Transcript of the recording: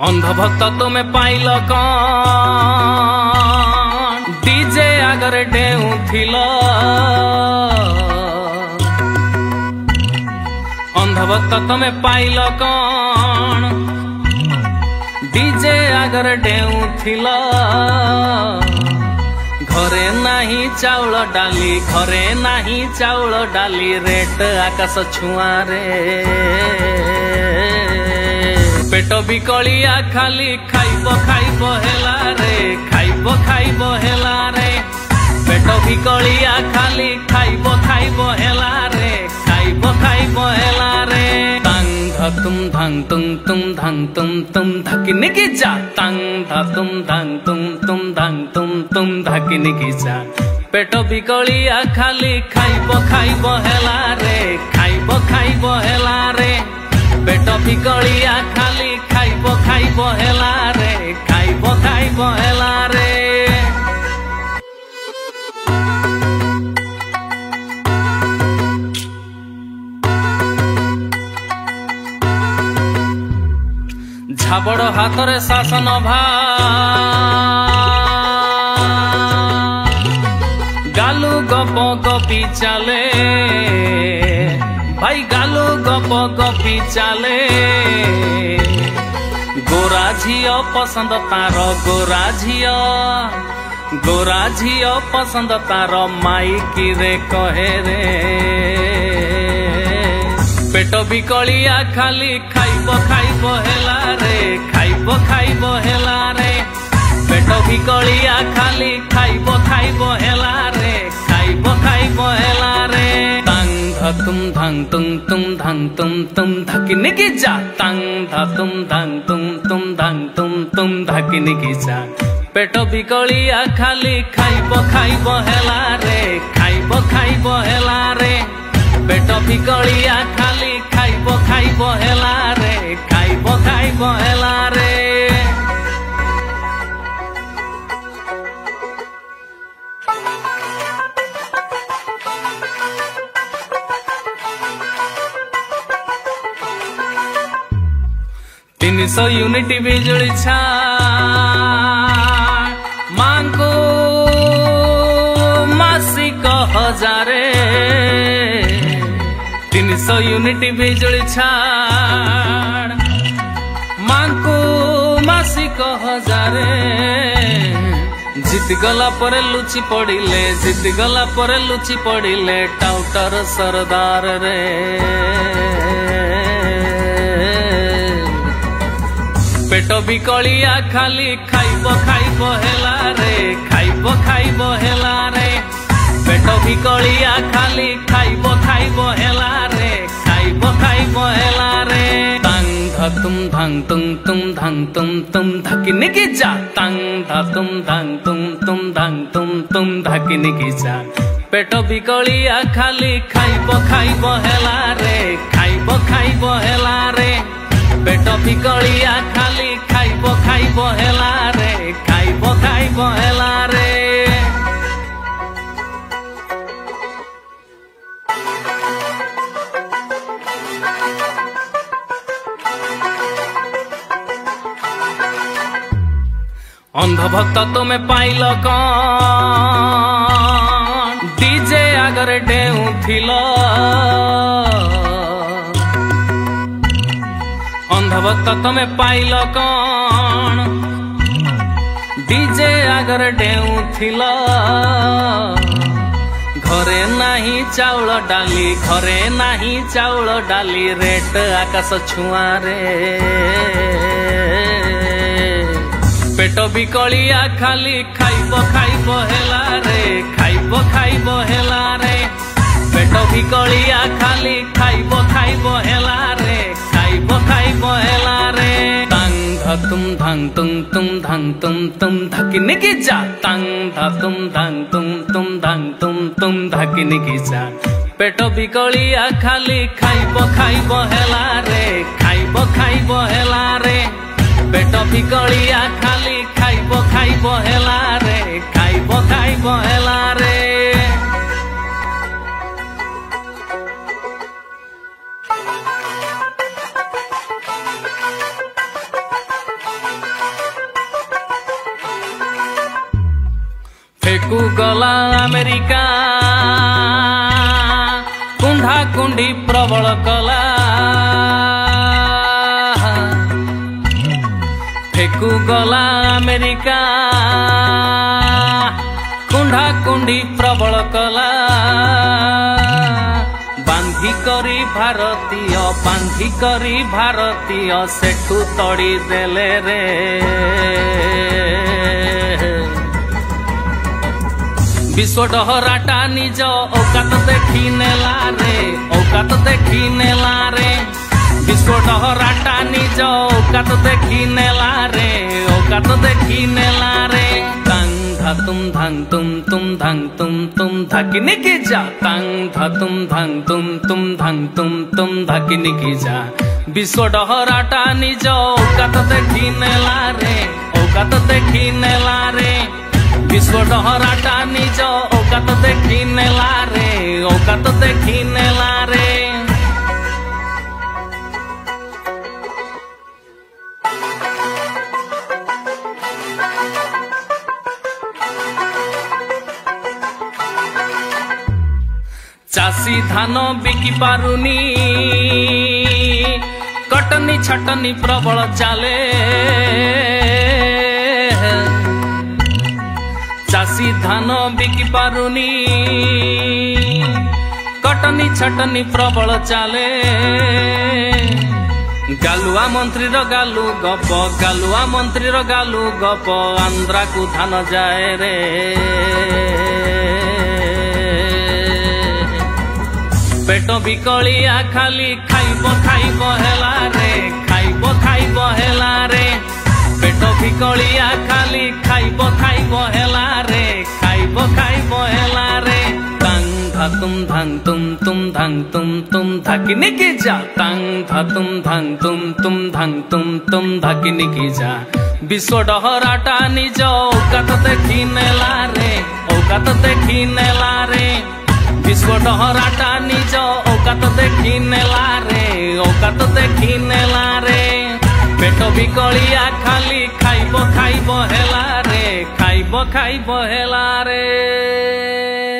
अंधभक्त तुमे पाइल कौन डीजे आगरे डेउथिल अंधभक्त तुमे पाइल कौन डीजे आगरे डेउथिल घरे नाही चाउल डाली घरे नाही चाउल डाली रेट आकाश छुआ रे पेट बिकलिया खाली खाइब खाइब हेला रे खाइब खाइब हेला रे पेट बिकलिया खाली खाइब खाइब हेला रे खाइब खाइब हेला रे तांग तुम धांग तुम धांग तुम धकिन की जा तांग तुम धांग तुम धांग तुम धकिन की जा पेट बिकलिया खाली खाइब खाइब हेला रे खाइब खाइब हेला रे पेट बिकलिया खाली खाइब खाइब हेला रे खाइब खाइब हेला रे झाबड़ हाथरे शासन गालू गप गपी चले भाई गालू गप गपी चले गोरा झियो पसंद तार गोरा झियो पसंद तार माइकी रे कहे रे पेट बिकलिया खाली खाइब खाइब हेला रे खाइब खाइब हेला रे पेट बिकलिया खाली खाइब खाइब हेला रे खाइब खाइब हेला रे तुम धांग तुम धांग तुम धकिन की जा तांग तुम धांग तुम धांग तुम धकिन की जा पेट बिकलिया खाली खाइब खाइब हेला रे खाइब खाइब हेला रे पेट बिकलिया खाली खाइब खाइब हेला रे खाइब खाइब हेला रे सौ यूनिट बिजुली मांगो मासिक हजारे 300 यूनिट बिजुली मांगो मासिक हजारे जीत गला पर लुचि पड़िले टाउटर सरदार रे पेट बिकलिया खाली खाइब खाइब हेला रे खाइब खाइब हेला रे पेट बिकलिया खाली खाइब खाइब हेला रे खाइब खाइब हेला रे तांग तुम धांग तुम तुम धकिन की जा तांग तुम धांग तुम धांग तुम धकिन की जा पेट बिकलिया खाली खाइब खाइब हेला रे खाइब खाइब हेला रे पेट बिकलिया खाली खाइब खाइब हेला रे खाइब खाइब हेला रे अंधभक्त तुमे पाइल कौन डीजे आगरे डेउथिल अंधभक्त तुमे पाइल कौन डीजे आगरे डेउथिल घरे नाही चाउल डाली रेट आकाश छुआ रे पेट बिकलिया खाली खाइब खाइब हेला रे खाइब खाइब हेला रे पेट बिकलिया खाली खाइब खाइब हेला रे खाइब खाइब हेला रे तांग तुम धांग तुम धांग तुम धकिन की जा तांग तुम धांग तुम धांग तुम धकिन की जा पेट बिकलिया खाली खाइब खाइब हेला रे खाइब खाइब हेला रे पेट बिकलिया खाली खाइब खाइब हेला रे खाइब खाइब हेला रे फेकू गला अमेरिका कुंढा कुंडी प्रबल कला फेकू गला अमेरिका कुंढा कुंडी प्रबल कला बांधी करी भारतीय सेठू तड़ी देले रे विश्व डहराटा निज औकात देखी नेला रे औकात देखी नेला रे विश्व डहराटा निज औकात देखी नेला रे औकात देखी नेला रे तांग धा तुम धांग तुम धांग तुम धाकिनी की जा तांग धा तुम धांग तुम धांग तुम धाकिनी की जा विश्व डहराटा निज औकात देखी नेला रे औकात देखी नेला रे विश्व डहराटा निज औकात देखी नेला रे औकात देखी नेला रे चासी धान बिकी पारुनी कटनी छटनी प्रबल चाले चासी धान बिकी पारुनी कटनी छटनी प्रबल चाले गालुआ मंत्री रो गालू गप गालुआ मंत्री रो गालू गप आंध्रा को धान जाए रे पेट बिकलिया खाली खाइब हेला रे खाइब हेला रे पेट बिकलिया खाली खाइब हेला रे खाइब हेला रे तांग धा तुम धांग तुम धांग तुम धाकिनी की जा तांग धा तुम धांग तुम धांग तुम धाकिनी की जा विश्व डहराटा निज औकात देखी नेला रे औकात देखी नेला रे विश्व डहराटा निज औकात देखी नेला रे औकात देखी नेला रे पेट बिकलिया खाली खाइब हेला रे खाइब हेला रे।